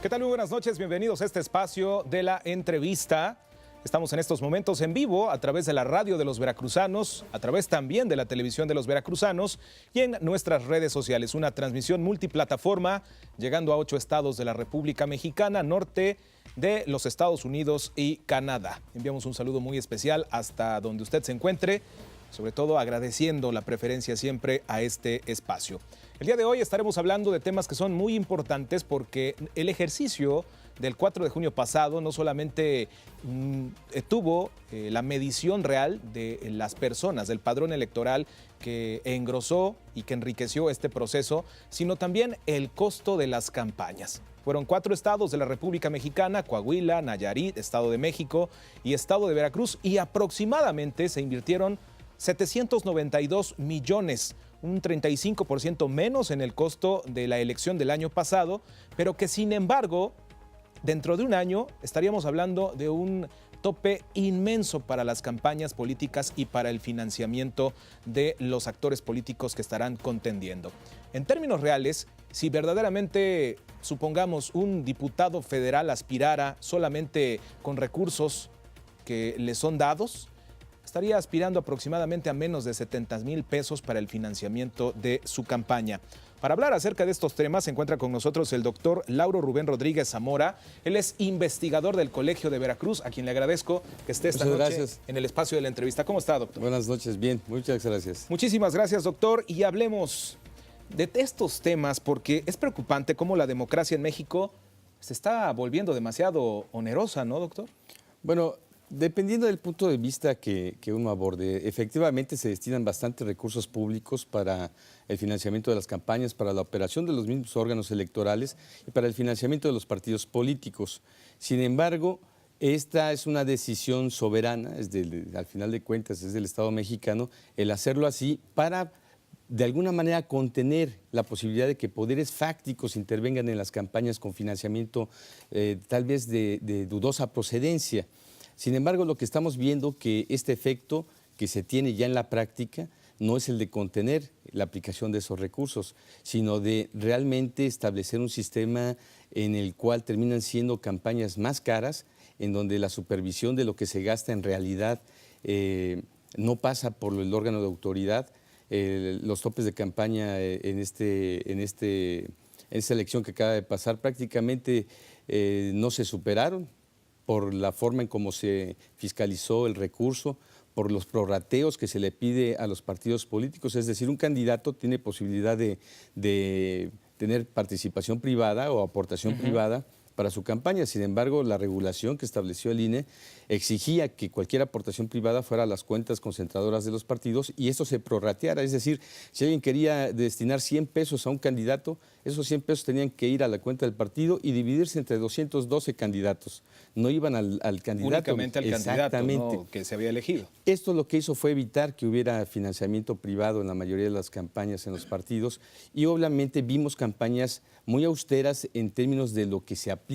¿Qué tal? Muy buenas noches, bienvenidos a este espacio de la entrevista. Estamos en estos momentos en vivo a través de la radio de los veracruzanos, a través también de la televisión de los veracruzanos y en nuestras redes sociales. Una transmisión multiplataforma llegando a 8 estados de la República Mexicana, norte de los Estados Unidos y Canadá. Enviamos un saludo muy especial hasta donde usted se encuentre, sobre todo agradeciendo la preferencia siempre a este espacio. El día de hoy estaremos hablando de temas que son muy importantes porque el ejercicio del 4 de junio pasado no solamente tuvo la medición real de las personas, del padrón electoral que engrosó y que enriqueció este proceso, sino también el costo de las campañas. Fueron 4 estados de la República Mexicana: Coahuila, Nayarit, Estado de México y Estado de Veracruz, y aproximadamente se invirtieron 792 millones, un 35% menos en el costo de la elección del año pasado, pero que sin embargo, dentro de un año estaríamos hablando de un tope inmenso para las campañas políticas y para el financiamiento de los actores políticos que estarán contendiendo. En términos reales, si verdaderamente, supongamos, un diputado federal aspirara solamente con recursos que le son dados, estaría aspirando aproximadamente a menos de 70,000 pesos para el financiamiento de su campaña. Para hablar acerca de estos temas se encuentra con nosotros el doctor Lauro Rubén Rodríguez Zamora. Él es investigador del Colegio de Veracruz, a quien le agradezco que esté esta noche en el espacio de la entrevista. ¿Cómo está, doctor? Buenas noches, bien, muchas gracias. Muchísimas gracias, doctor, y hablemos de estos temas porque es preocupante cómo la democracia en México se está volviendo demasiado onerosa, ¿no, doctor? Bueno, dependiendo del punto de vista que uno aborde, efectivamente se destinan bastantes recursos públicos para el financiamiento de las campañas, para la operación de los mismos órganos electorales y para el financiamiento de los partidos políticos. Sin embargo, esta es una decisión soberana, al final de cuentas es del Estado mexicano, el hacerlo así para de alguna manera contener la posibilidad de que poderes fácticos intervengan en las campañas con financiamiento tal vez de dudosa procedencia. Sin embargo, lo que estamos viendo que este efecto que se tiene ya en la práctica no es el de contener la aplicación de esos recursos, sino de realmente establecer un sistema en el cual terminan siendo campañas más caras, en donde la supervisión de lo que se gasta en realidad no pasa por el órgano de autoridad. Los topes de campaña en esta elección que acaba de pasar prácticamente no se superaron, por la forma en cómo se fiscalizó el recurso, por los prorrateos que se le pide a los partidos políticos. Es decir, un candidato tiene posibilidad de tener participación privada o aportación privada para su campaña. Sin embargo, la regulación que estableció el INE exigía que cualquier aportación privada fuera a las cuentas concentradoras de los partidos y esto se prorrateara. Es decir, si alguien quería destinar 100 pesos a un candidato, esos 100 pesos tenían que ir a la cuenta del partido y dividirse entre 212 candidatos. No iban al candidato. Únicamente al candidato, ¿no?, que se había elegido. Esto lo que hizo fue evitar que hubiera financiamiento privado en la mayoría de las campañas en los partidos y obviamente vimos campañas muy austeras en términos de lo que se aplica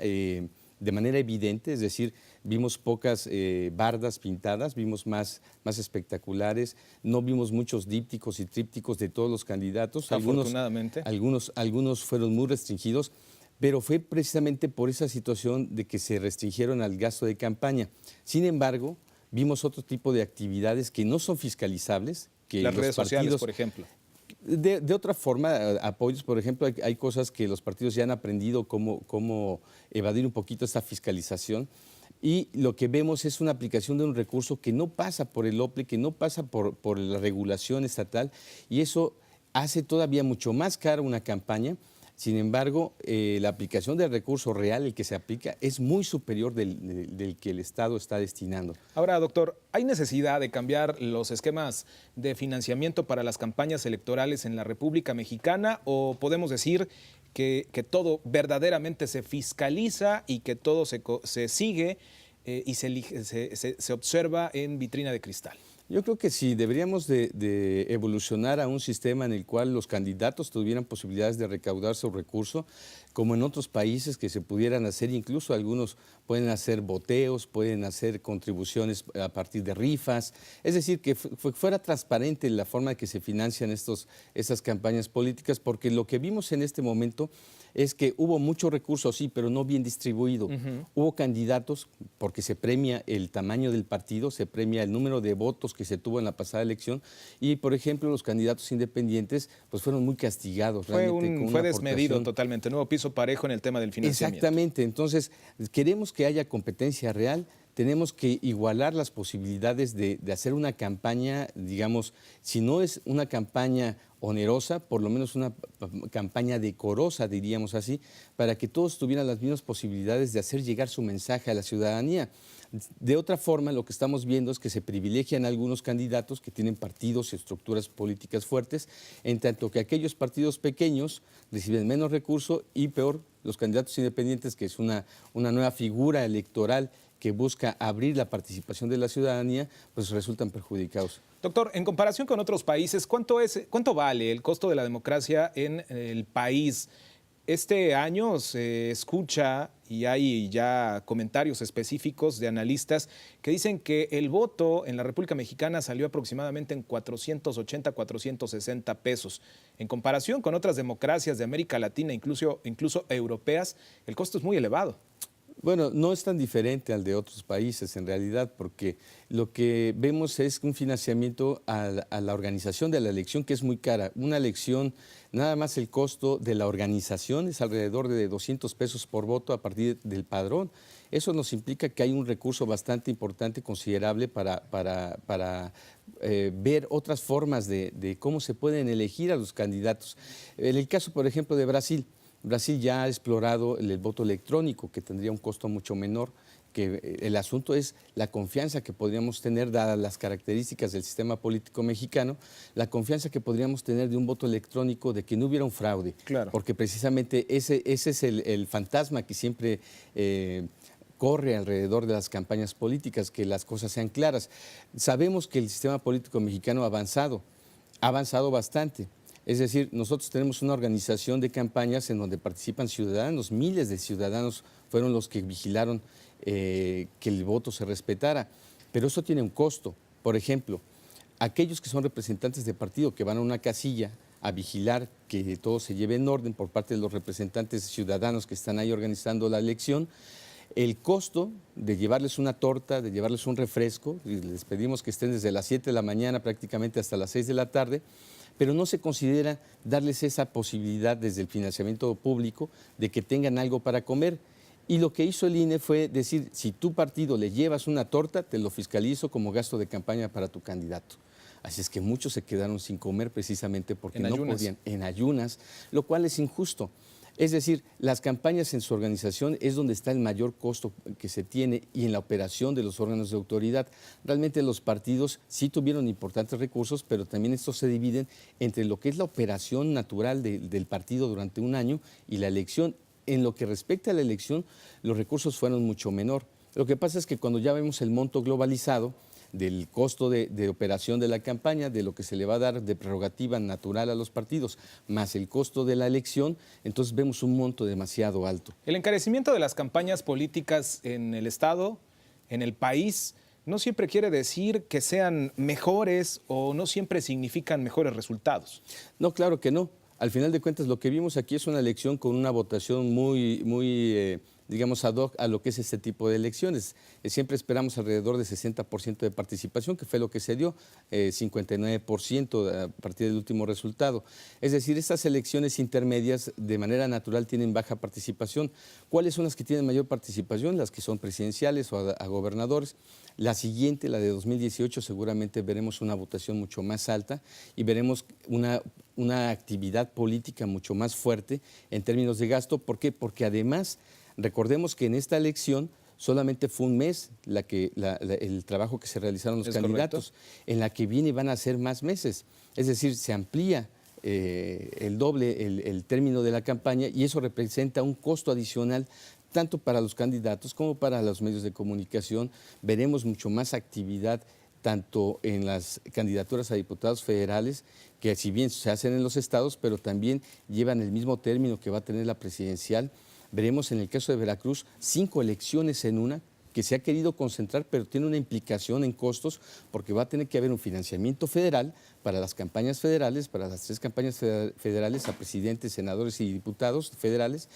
de manera evidente, es decir, vimos pocas bardas pintadas, vimos más espectaculares, no vimos muchos dípticos y trípticos de todos los candidatos. Afortunadamente. Algunos fueron muy restringidos, pero fue precisamente por esa situación de que se restringieron al gasto de campaña. Sin embargo, vimos otro tipo de actividades que no son fiscalizables. Que las redes sociales, por ejemplo. De otra forma, apoyos, por ejemplo, hay cosas que los partidos ya han aprendido cómo evadir un poquito esta fiscalización y lo que vemos es una aplicación de un recurso que no pasa por el OPLE, que no pasa por la regulación estatal y eso hace todavía mucho más cara una campaña. Sin embargo, la aplicación del recurso real, el que se aplica, es muy superior del que el Estado está destinando. Ahora, doctor, ¿hay necesidad de cambiar los esquemas de financiamiento para las campañas electorales en la República Mexicana o podemos decir que todo verdaderamente se fiscaliza y que todo se sigue y se observa en vitrina de cristal? Yo creo que sí, deberíamos de evolucionar a un sistema en el cual los candidatos tuvieran posibilidades de recaudar su recurso, como en otros países que se pudieran hacer, incluso algunos pueden hacer boteos, pueden hacer contribuciones a partir de rifas, es decir, que fuera transparente la forma en que se financian esas campañas políticas, porque lo que vimos en este momento es que hubo muchos recursos, sí, pero no bien distribuido. Hubo candidatos, porque se premia el tamaño del partido, se premia el número de votos que se tuvo en la pasada elección, y por ejemplo los candidatos independientes pues fueron muy castigados. Fue desmedido totalmente, no hubo piso parejo en el tema del financiamiento. Exactamente, entonces queremos que haya competencia real. Tenemos que igualar las posibilidades de hacer una campaña, digamos, si no es una campaña onerosa, por lo menos una campaña decorosa, diríamos así, para que todos tuvieran las mismas posibilidades de hacer llegar su mensaje a la ciudadanía. De otra forma, lo que estamos viendo es que se privilegian algunos candidatos que tienen partidos y estructuras políticas fuertes, en tanto que aquellos partidos pequeños reciben menos recursos y peor, los candidatos independientes, que es una nueva figura electoral que busca abrir la participación de la ciudadanía, pues resultan perjudicados. Doctor, en comparación con otros países, ¿cuánto vale el costo de la democracia en el país? Este año se escucha y hay ya comentarios específicos de analistas que dicen que el voto en la República Mexicana salió aproximadamente en 480, 460 pesos. En comparación con otras democracias de América Latina, incluso europeas, el costo es muy elevado. Bueno, no es tan diferente al de otros países en realidad, porque lo que vemos es un financiamiento a la organización de la elección que es muy cara. Una elección, nada más el costo de la organización es alrededor de 200 pesos por voto a partir del padrón. Eso nos implica que hay un recurso bastante importante, considerable para ver otras formas de cómo se pueden elegir a los candidatos. En el caso, por ejemplo, de Brasil, Brasil ya ha explorado el voto electrónico, que tendría un costo mucho menor, que el asunto es la confianza que podríamos tener, dadas las características del sistema político mexicano, la confianza que podríamos tener de un voto electrónico, de que no hubiera un fraude. Claro. Porque precisamente ese es el fantasma que siempre corre alrededor de las campañas políticas, que las cosas sean claras. Sabemos que el sistema político mexicano ha avanzado bastante. Es decir, nosotros tenemos una organización de campañas en donde participan ciudadanos, miles de ciudadanos fueron los que vigilaron que el voto se respetara, pero eso tiene un costo. Por ejemplo, aquellos que son representantes de partido que van a una casilla a vigilar que todo se lleve en orden por parte de los representantes ciudadanos que están ahí organizando la elección, el costo de llevarles una torta, de llevarles un refresco, y les pedimos que estén desde las 7 de la mañana prácticamente hasta las 6 de la tarde, pero no se considera darles esa posibilidad desde el financiamiento público de que tengan algo para comer. Y lo que hizo el INE fue decir, si tu partido le llevas una torta, te lo fiscalizo como gasto de campaña para tu candidato. Así es que muchos se quedaron sin comer precisamente porque no podían, en ayunas, lo cual es injusto. Es decir, las campañas en su organización es donde está el mayor costo que se tiene y en la operación de los órganos de autoridad. Realmente los partidos sí tuvieron importantes recursos, pero también estos se dividen entre lo que es la operación natural del partido durante un año y la elección. En lo que respecta a la elección, los recursos fueron mucho menor. Lo que pasa es que cuando ya vemos el monto globalizado del costo de operación de la campaña, de lo que se le va a dar de prerrogativa natural a los partidos, más el costo de la elección, entonces vemos un monto demasiado alto. El encarecimiento de las campañas políticas en el Estado, en el país, no siempre quiere decir que sean mejores o no siempre significan mejores resultados. No, claro que no. Al final de cuentas, lo que vimos aquí es una elección con una votación muy digamos, ad hoc a lo que es este tipo de elecciones. Siempre esperamos alrededor de 60% de participación, que fue lo que se dio, 59% a partir del último resultado. Es decir, estas elecciones intermedias de manera natural tienen baja participación. ¿Cuáles son las que tienen mayor participación? Las que son presidenciales o a gobernadores. La siguiente, la de 2018, seguramente veremos una votación mucho más alta y veremos una actividad política mucho más fuerte en términos de gasto. ¿Por qué? Porque además, recordemos que en esta elección solamente fue un mes el trabajo que se realizaron los candidatos. Correcto. En la que viene van a ser más meses. Es decir, se amplía el doble el término de la campaña y eso representa un costo adicional tanto para los candidatos como para los medios de comunicación. Veremos mucho más actividad tanto en las candidaturas a diputados federales, que si bien se hacen en los estados, pero también llevan el mismo término que va a tener la presidencial. Veremos en el caso de Veracruz 5 elecciones en una, que se ha querido concentrar, pero tiene una implicación en costos porque va a tener que haber un financiamiento federal para las campañas federales, para las 3 campañas federales a presidentes, senadores y diputados federales,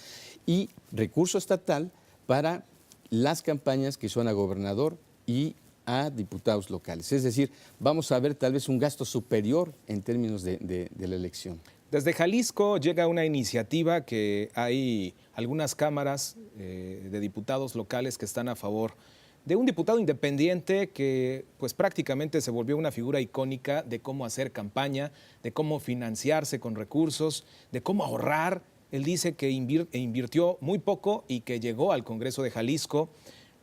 y recurso estatal para las campañas que son a gobernador y a diputados locales. Es decir, vamos a ver tal vez un gasto superior en términos de la elección. Desde Jalisco llega una iniciativa que hay algunas cámaras de diputados locales que están a favor de un diputado independiente que pues prácticamente se volvió una figura icónica de cómo hacer campaña, de cómo financiarse con recursos, de cómo ahorrar. Él dice que invirtió muy poco y que llegó al Congreso de Jalisco.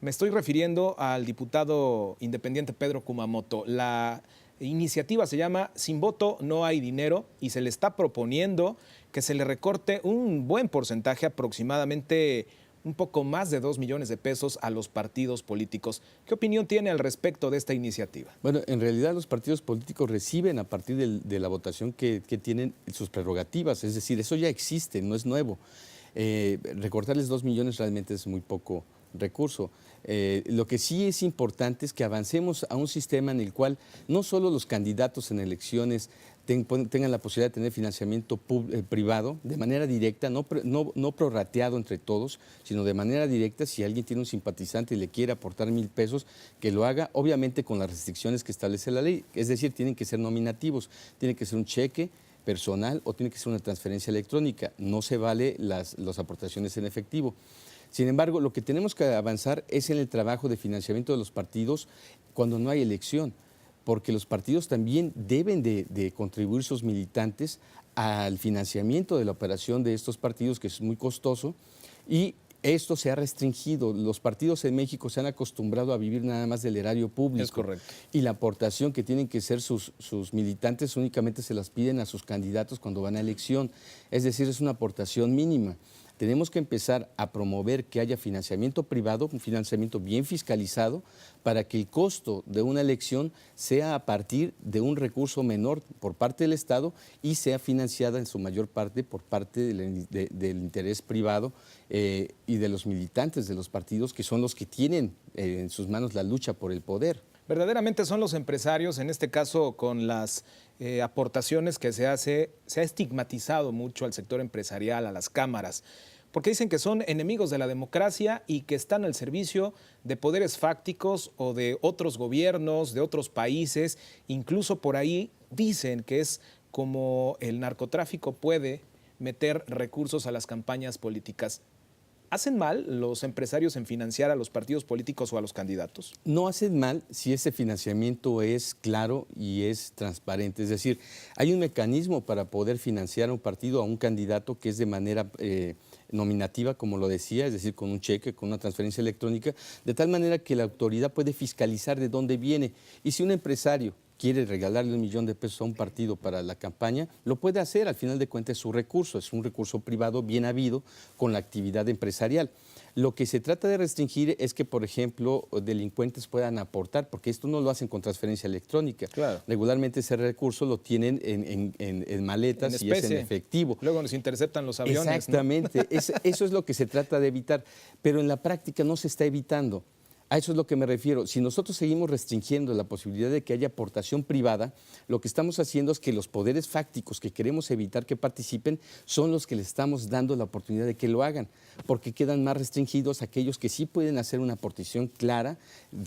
Me estoy refiriendo al diputado independiente Pedro Kumamoto. La iniciativa se llama Sin voto no hay dinero y se le está proponiendo que se le recorte un buen porcentaje, aproximadamente un poco más de 2 millones de pesos a los partidos políticos. ¿Qué opinión tiene al respecto de esta iniciativa? Bueno, en realidad los partidos políticos reciben a partir de la votación que tienen sus prerrogativas, es decir, eso ya existe, no es nuevo. Recortarles 2 millones realmente es muy poco recurso. Lo que sí es importante es que avancemos a un sistema en el cual no solo los candidatos en elecciones tengan la posibilidad de tener financiamiento privado de manera directa, no prorrateado entre todos, sino de manera directa. Si alguien tiene un simpatizante y le quiere aportar 1,000 pesos, que lo haga, obviamente con las restricciones que establece la ley. Es decir, tienen que ser nominativos, tiene que ser un cheque personal o tiene que ser una transferencia electrónica. No se vale las aportaciones en efectivo. Sin embargo, lo que tenemos que avanzar es en el trabajo de financiamiento de los partidos cuando no hay elección, porque los partidos también deben de contribuir sus militantes al financiamiento de la operación de estos partidos, que es muy costoso, y esto se ha restringido. Los partidos en México se han acostumbrado a vivir nada más del erario público. Es correcto. Y la aportación que tienen que ser sus militantes únicamente se las piden a sus candidatos cuando van a elección. Es decir, es una aportación mínima. Tenemos que empezar a promover que haya financiamiento privado, un financiamiento bien fiscalizado, para que el costo de una elección sea a partir de un recurso menor por parte del Estado y sea financiada en su mayor parte por parte del interés privado y de los militantes de los partidos, que son los que tienen en sus manos la lucha por el poder. Verdaderamente son los empresarios, en este caso con las aportaciones que se hace, se ha estigmatizado mucho al sector empresarial, a las cámaras, porque dicen que son enemigos de la democracia y que están al servicio de poderes fácticos o de otros gobiernos, de otros países. Incluso por ahí dicen que es como el narcotráfico puede meter recursos a las campañas políticas. ¿Hacen mal los empresarios en financiar a los partidos políticos o a los candidatos? No hacen mal si ese financiamiento es claro y es transparente. Es decir, hay un mecanismo para poder financiar a un partido, a un candidato, que es de manera nominativa, como lo decía, es decir, con un cheque, con una transferencia electrónica, de tal manera que la autoridad puede fiscalizar de dónde viene. Y si un empresario quiere regalarle 1 millón de pesos a un partido para la campaña, lo puede hacer. Al final de cuentas es un recurso privado bien habido con la actividad empresarial. Lo que se trata de restringir es que, por ejemplo, delincuentes puedan aportar, porque esto no lo hacen con transferencia electrónica. Claro. Regularmente ese recurso lo tienen en maletas y es en efectivo. Luego nos interceptan los aviones. Exactamente, ¿no? Eso es lo que se trata de evitar, pero en la práctica no se está evitando. A eso es lo que me refiero. Si nosotros seguimos restringiendo la posibilidad de que haya aportación privada, lo que estamos haciendo es que los poderes fácticos que queremos evitar que participen son los que les estamos dando la oportunidad de que lo hagan, porque quedan más restringidos aquellos que sí pueden hacer una aportación clara,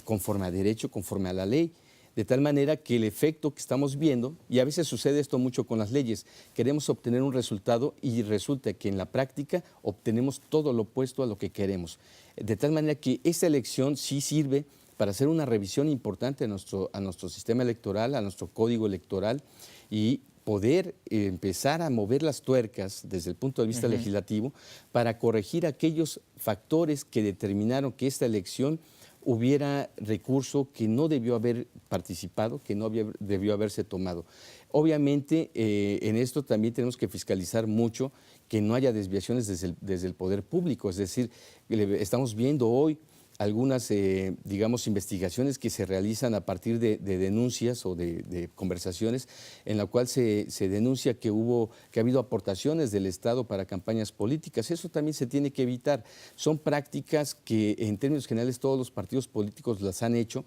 conforme a derecho, conforme a la ley. De tal manera que el efecto que estamos viendo, y a veces sucede esto mucho con las leyes, queremos obtener un resultado y resulta que en la práctica obtenemos todo lo opuesto a lo que queremos. De tal manera que esta elección sí sirve para hacer una revisión importante a nuestro sistema electoral, a nuestro código electoral y poder empezar a mover las tuercas desde el punto de vista legislativo para corregir aquellos factores que determinaron que esta elección hubiera recurso que no debió haber participado, que no debió haberse tomado. Obviamente, en esto también tenemos que fiscalizar mucho que no haya desviaciones desde el poder público. Es decir, estamos viendo hoy algunas, digamos, investigaciones que se realizan a partir de denuncias o de conversaciones en la cual se denuncia que ha habido aportaciones del Estado para campañas políticas. Eso también se tiene que evitar. Son prácticas que en términos generales todos los partidos políticos las han hecho,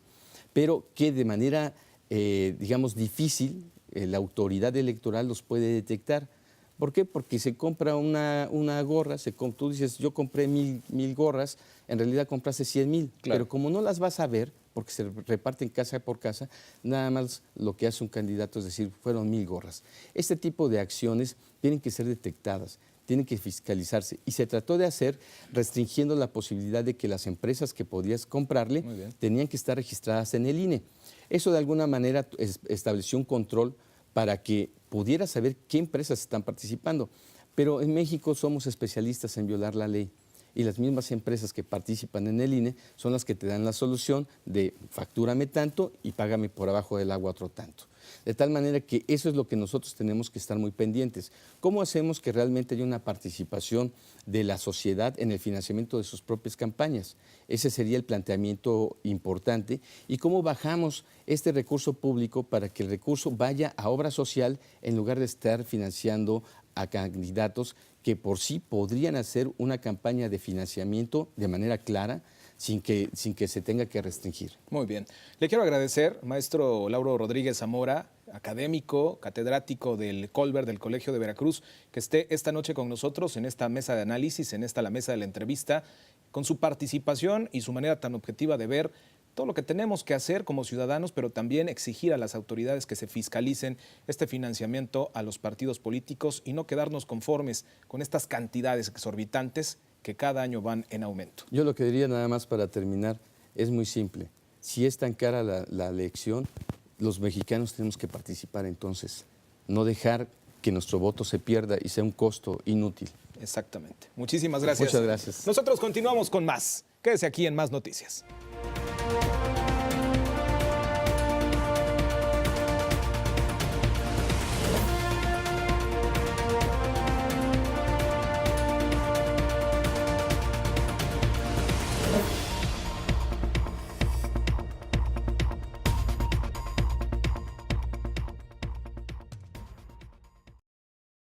pero que de manera, digamos, difícil la autoridad electoral los puede detectar. ¿Por qué? Porque se compra una gorra, tú dices, yo compré 1,000 gorras, en realidad compraste 100,000, claro. Pero como no las vas a ver, porque se reparten casa por casa, nada más lo que hace un candidato es decir, fueron 1,000 gorras. Este tipo de acciones tienen que ser detectadas, tienen que fiscalizarse. Y se trató de hacer restringiendo la posibilidad de que las empresas que podías comprarle tenían que estar registradas en el INE. Eso de alguna manera estableció un control para que pudiera saber qué empresas están participando. Pero en México somos especialistas en violar la ley y las mismas empresas que participan en el INE son las que te dan la solución de factúrame tanto y págame por abajo del agua otro tanto. De tal manera que eso es lo que nosotros tenemos que estar muy pendientes. ¿Cómo hacemos que realmente haya una participación de la sociedad en el financiamiento de sus propias campañas? Ese sería el planteamiento importante. ¿Y cómo bajamos este recurso público para que el recurso vaya a obra social en lugar de estar financiando a candidatos que por sí podrían hacer una campaña de financiamiento de manera clara, sin que se tenga que restringir? Muy bien. Le quiero agradecer, maestro Lauro Rodríguez Zamora, académico, catedrático del Colbert del Colegio de Veracruz, que esté esta noche con nosotros en esta mesa de análisis, la mesa de la entrevista, con su participación y su manera tan objetiva de ver todo lo que tenemos que hacer como ciudadanos, pero también exigir a las autoridades que se fiscalicen este financiamiento a los partidos políticos y no quedarnos conformes con estas cantidades exorbitantes que cada año van en aumento. Yo lo que diría nada más para terminar es muy simple. Si es tan cara la elección, los mexicanos tenemos que participar entonces, no dejar que nuestro voto se pierda y sea un costo inútil. Exactamente. Muchísimas gracias. Muchas gracias. Nosotros continuamos con más. Quédese aquí en Más Noticias.